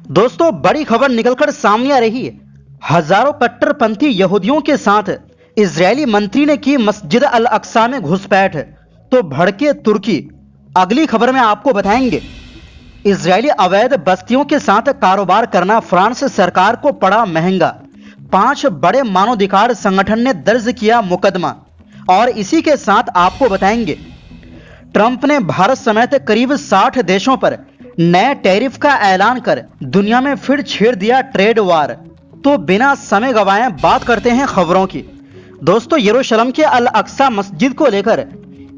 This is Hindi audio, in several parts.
दोस्तों, बड़ी खबर निकलकर सामने आ रही है। हजारों कट्टरपंथी यहूदियों के साथ इजरायली मंत्री ने की मस्जिद अल अक्सा में घुसपैठ, तो भड़के तुर्की। अगली खबर में आपको बताएंगे। इजरायली अवैध बस्तियों के साथ कारोबार करना फ्रांस सरकार को पड़ा महंगा। 5 बड़े मानवाधिकार संगठन ने दर्ज किया मुकदमा। और इसी के साथ आपको बताएंगे, ट्रंप ने भारत समेत करीब 60 देशों पर नए टैरिफ का ऐलान कर दुनिया में फिर छेड़ दिया ट्रेड वार। तो बिना समय गवाए बात करते हैं खबरों की। दोस्तों, यरूशलेम के अल अक्सा मस्जिद को लेकर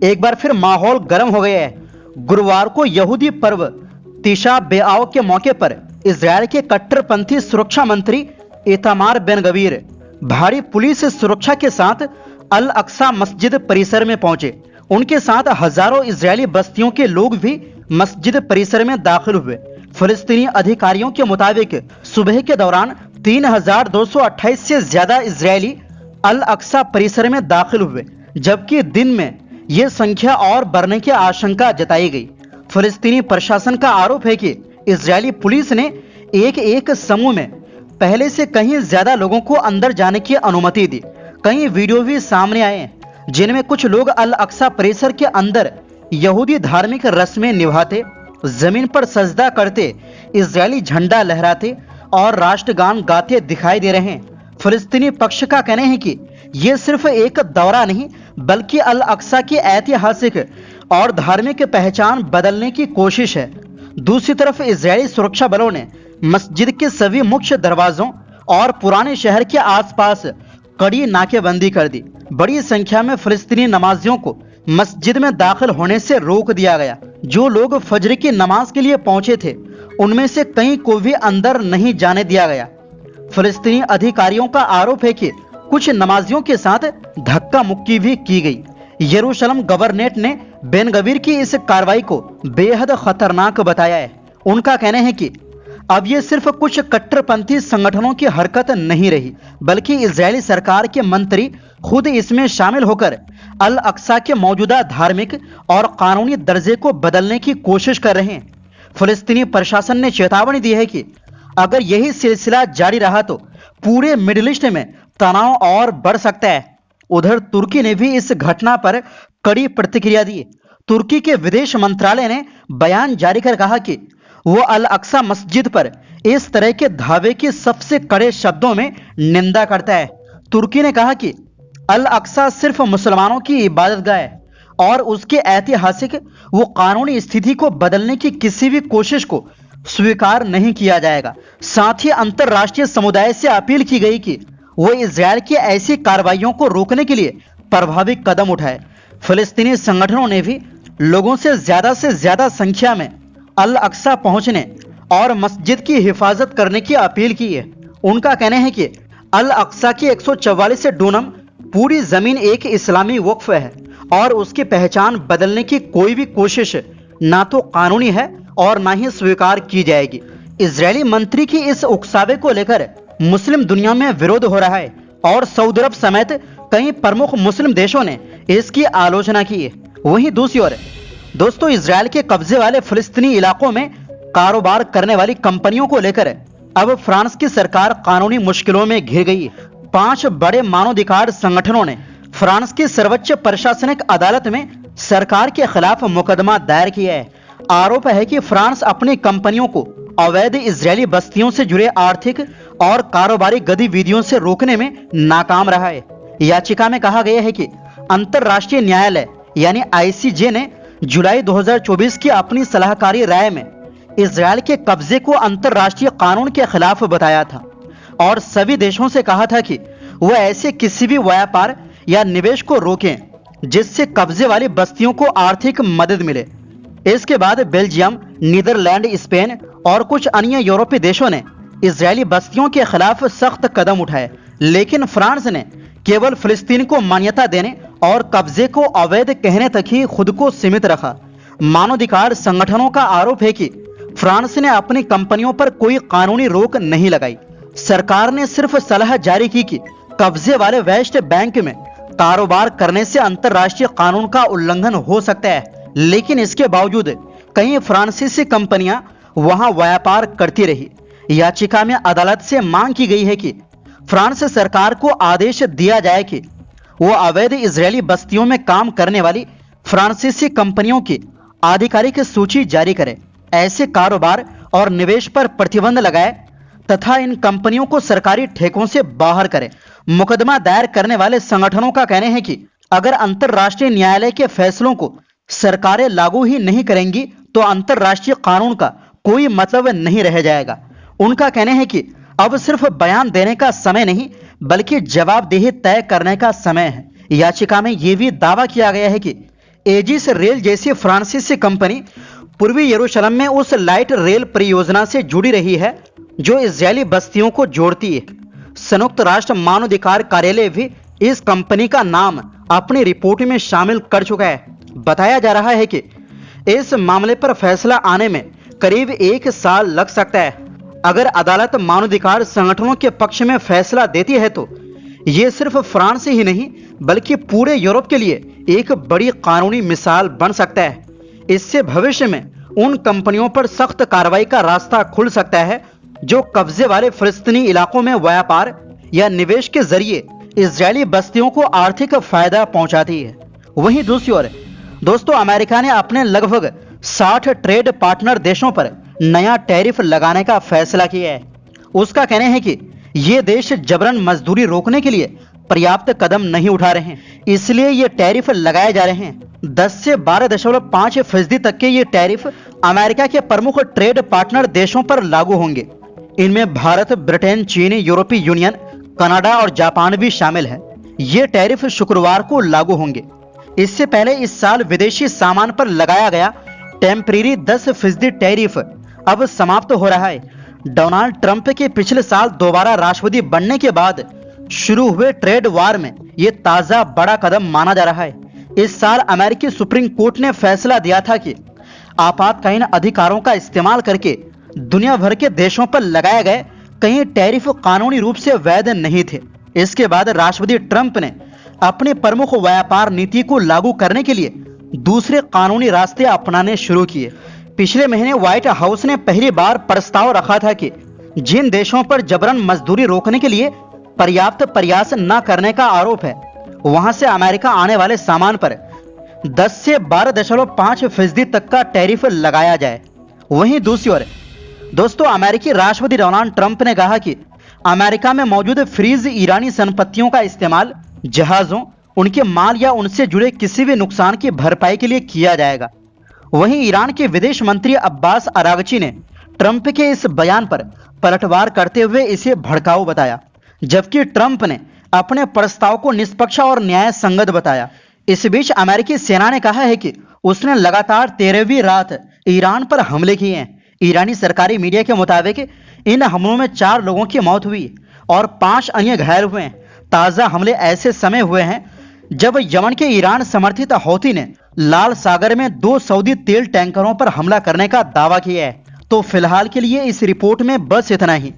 एक बार फिर माहौल गर्म हो गया है। गुरुवार को यहूदी पर्व तीशा बेआव के मौके पर इजरायल के कट्टरपंथी सुरक्षा मंत्री इतामार बेन गवीर भारी पुलिस सुरक्षा के साथ अल अक्सा मस्जिद परिसर में पहुंचे। उनके साथ हजारों इजरायली बस्तियों के लोग भी मस्जिद परिसर में दाखिल हुए। फिलिस्तीनी अधिकारियों के मुताबिक सुबह के दौरान 3228 से ज्यादा इजरायली अल अक्सा परिसर में दाखिल हुए, जबकि दिन में यह संख्या और बढ़ने की आशंका जताई गई। फिलिस्तीनी प्रशासन का आरोप है कि इजरायली पुलिस ने एक समूह में पहले से कहीं ज्यादा लोगों को अंदर जाने की अनुमति दी। कई वीडियो भी सामने आए हैं जिनमें कुछ लोग अल अक्सा परिसर के अंदर यहूदी धार्मिक रस्में निभाते, जमीन पर सजदा करते, इजरायली झंडा लहराते और राष्ट्रगान गाते दिखाई दे रहे हैं। फिलिस्तीनी पक्ष का कहना है कि यह सिर्फ एक दौरा नहीं, बल्कि अल अक्सा की ऐतिहासिक और धार्मिक पहचान बदलने की कोशिश है। दूसरी तरफ इजरायली सुरक्षा बलों ने मस्जिद के सभी मुख्य दरवाजों और पुराने शहर के आसपास कड़ी नाकेबंदी कर दी। बड़ी संख्या में फिलिस्तीनी नमाजियों को मस्जिद में दाखिल होने से रोक दिया गया। जो लोग फजर की नमाज के लिए पहुंचे थे, उनमें से कई को भी अंदर नहीं जाने दिया गया। फिलिस्तीनी अधिकारियों का आरोप है कि कुछ नमाजियों के साथ धक्का मुक्की भी की गई। यरूशलेम गवर्नरेट ने बेन गवीर की इस कार्रवाई को बेहद खतरनाक बताया है। उनका कहना है कि अब ये सिर्फ कुछ कट्टरपंथी संगठनों की हरकत नहीं रही, बल्कि इजरायली सरकार के मंत्री खुद इसमें शामिल होकर अल अक्सा के मौजूदा धार्मिक और कानूनी दर्जे को बदलने की कोशिश कर रहे हैं। फिलिस्तीनी प्रशासन ने चेतावनी दी है कि अगर यही सिलसिला जारी रहा तो पूरे मिडिल ईस्ट में तनाव और बढ़ सकता है। उधर तुर्की ने भी इस घटना पर कड़ी प्रतिक्रिया दी। तुर्की के विदेश मंत्रालय ने बयान जारी कर कहा कि वो अल अक्सा मस्जिद पर इस तरह के धावे की सबसे कड़े शब्दों में निंदा करता है। तुर्की ने कहा कि अल अक्सा सिर्फ मुसलमानों की इबादतगाह है और उसके ऐतिहासिक वो कानूनी स्थिति को बदलने की किसी भी कोशिश को स्वीकार नहीं किया जाएगा। साथ ही अंतर्राष्ट्रीय समुदाय से अपील की गई कि वो इजरायल की ऐसी कार्रवाइयों को रोकने के लिए प्रभावी कदम उठाए। फिलिस्तीनी संगठनों ने भी लोगों से ज्यादा संख्या में अल अक्सा पहुंचने और मस्जिद की हिफाजत करने की अपील की है। उनका कहना है कि अल अक्सा की 144 डूनम पूरी जमीन एक इस्लामी वक्फ है और उसकी पहचान बदलने की कोई भी कोशिश ना तो कानूनी है और ना ही स्वीकार की जाएगी। इजरायली मंत्री की इस उकसावे को लेकर मुस्लिम दुनिया में विरोध हो रहा है और सऊदी अरब समेत कई प्रमुख मुस्लिम देशों ने इसकी आलोचना की है। वहीं दूसरी ओर दोस्तों, इजरायल के कब्जे वाले फिलिस्तीनी इलाकों में कारोबार करने वाली कंपनियों को लेकर अब फ्रांस की सरकार कानूनी मुश्किलों में घिर गई है। 5 बड़े मानवाधिकार संगठनों ने फ्रांस की सर्वोच्च प्रशासनिक अदालत में सरकार के खिलाफ मुकदमा दायर किया है। आरोप है कि फ्रांस अपनी कंपनियों को अवैध इजरायली बस्तियों से जुड़े आर्थिक और कारोबारी गतिविधियों से रोकने में नाकाम रहा है। याचिका में कहा गया है कि अंतर्राष्ट्रीय न्यायालय यानी ICJ ने जुलाई 2024 की अपनी सलाहकारी राय में इजरायल के कब्जे को अंतर्राष्ट्रीय कानून के खिलाफ बताया था और सभी देशों से कहा था कि वह ऐसे किसी भी व्यापार या निवेश को रोकें जिससे कब्जे वाली बस्तियों को आर्थिक मदद मिले। इसके बाद बेल्जियम, नीदरलैंड, स्पेन और कुछ अन्य यूरोपीय देशों ने इजरायली बस्तियों के खिलाफ सख्त कदम उठाए, लेकिन फ्रांस ने केवल फिलिस्तीन को मान्यता देने और कब्जे को अवैध कहने तक ही खुद को सीमित रखा। मानवाधिकार संगठनों का आरोप है कि फ्रांस ने अपनी कंपनियों पर कोई कानूनी रोक नहीं लगाई। सरकार ने सिर्फ सलाह जारी की कि कब्जे वाले वेस्ट बैंक में कारोबार करने से अंतर्राष्ट्रीय कानून का उल्लंघन हो सकता है, लेकिन इसके बावजूद कई फ्रांसीसी कंपनियां वहां व्यापार करती रही। याचिका में अदालत से मांग की गई है कि फ्रांस सरकार को आदेश दिया जाए कि वो अवैध इजरायली बस्तियों में काम करने वाली फ्रांसीसी कंपनियों की आधिकारिक सूची जारी करे, ऐसे कारोबार और निवेश पर प्रतिबंध लगाए तथा इन कंपनियों को सरकारी ठेकों से बाहर करे। मुकदमा दायर करने वाले संगठनों का कहना है कि अगर अंतर्राष्ट्रीय न्यायालय के फैसलों को सरकारें लागू ही नहीं करेंगी तो अंतर्राष्ट्रीय कानून का कोई मतलब नहीं रह जाएगा। उनका कहना है कि अब सिर्फ बयान देने का समय नहीं बल्कि जवाबदेही तय करने का समय है। याचिका में यह भी दावा किया गया है कि एजिस रेल जैसी फ्रांसीसी कंपनी पूर्वी यरूशलेम में उस लाइट रेल परियोजना से जुड़ी रही है जो इजरायली बस्तियों को जोड़ती है। संयुक्त राष्ट्र मानवाधिकार कार्यालय भी इस कंपनी का नाम अपनी रिपोर्ट में शामिल कर चुका है। बताया जा रहा है कि इस मामले पर फैसला आने में करीब 1 साल लग सकता है। अगर अदालत मानवाधिकार संगठनों के पक्ष में फैसला देती है तो ये सिर्फ फ्रांस ही नहीं बल्कि पूरे यूरोप के लिए एक बड़ी कानूनी मिसाल बन सकता है। इससे भविष्य में उन कंपनियों पर सख्त कार्रवाई का रास्ता खुल सकता है जो कब्जे वाले फिलिस्तीनी इलाकों में व्यापार या निवेश के जरिए इजरायली बस्तियों को आर्थिक फायदा पहुंचाती है। वहीं दूसरी ओर दोस्तों, अमेरिका ने अपने लगभग 60 ट्रेड पार्टनर देशों पर नया टैरिफ लगाने का फैसला किया है। उसका कहना है कि ये देश जबरन मजदूरी रोकने के लिए पर्याप्त कदम नहीं उठा रहे हैं, इसलिए ये टैरिफ लगाए जा रहे हैं। 10 से 12.5% तक के ये टैरिफ अमेरिका के प्रमुख ट्रेड पार्टनर देशों पर लागू होंगे। इनमें भारत, ब्रिटेन, चीन, यूरोपीय यूनियन, कनाडा और जापान भी शामिल है। ये टैरिफ शुक्रवार को लागू होंगे। इससे पहले इस साल विदेशी सामान पर लगाया गया टेम्परेरी 10% टैरिफ अब समाप्त हो रहा है। डोनाल्ड ट्रंप के पिछले साल दोबारा राष्ट्रपति बनने के बाद शुरू हुए ट्रेड वार में यह ताजा बड़ा कदम माना जा रहा है। इस साल अमेरिकी सुप्रीम कोर्ट ने फैसला दिया था कि आपातकालीन अधिकारों का इस्तेमाल करके दुनिया भर के देशों पर लगाए गए कई टैरिफ कानूनी रूप से वैध नहीं थे। इसके बाद राष्ट्रपति ट्रंप ने अपनी प्रमुख व्यापार नीति को लागू करने के लिए दूसरे कानूनी रास्ते अपनाने शुरू किए। पिछले महीने व्हाइट हाउस ने पहली बार प्रस्ताव रखा था कि जिन देशों पर जबरन मजदूरी रोकने के लिए पर्याप्त प्रयास न करने का आरोप है वहां से अमेरिका आने वाले सामान पर 10 से 12.5% तक का टैरिफ लगाया जाए। वहीं दूसरी ओर दोस्तों, अमेरिकी राष्ट्रपति डोनाल्ड ट्रंप ने कहा कि अमेरिका में मौजूद फ्रीज ईरानी संपत्तियों का इस्तेमाल जहाजों, उनके माल या उनसे जुड़े किसी भी नुकसान की भरपाई के लिए किया जाएगा। वहीं ईरान के विदेश मंत्री अब्बास अरागची ने ट्रंप के इस बयान पर पलटवार करते हुए इसे भड़काऊ बताया, जबकि ट्रंप ने अपने प्रस्ताव को निष्पक्ष और न्याय संगत बताया। इस बीच अमेरिकी सेना ने कहा है कि उसने लगातार 13वीं रात ईरान पर हमले किए हैं। ईरानी सरकारी मीडिया के मुताबिक इन हमलों में 4 लोगों की मौत हुई और 5 अन्य घायल हुए हैं। ताज़ा हमले ऐसे समय हुए हैं जब यमन के ईरान समर्थित हौती ने लाल सागर में 2 सऊदी तेल टैंकरों पर हमला करने का दावा किया है। तो फिलहाल के लिए इस रिपोर्ट में बस इतना ही।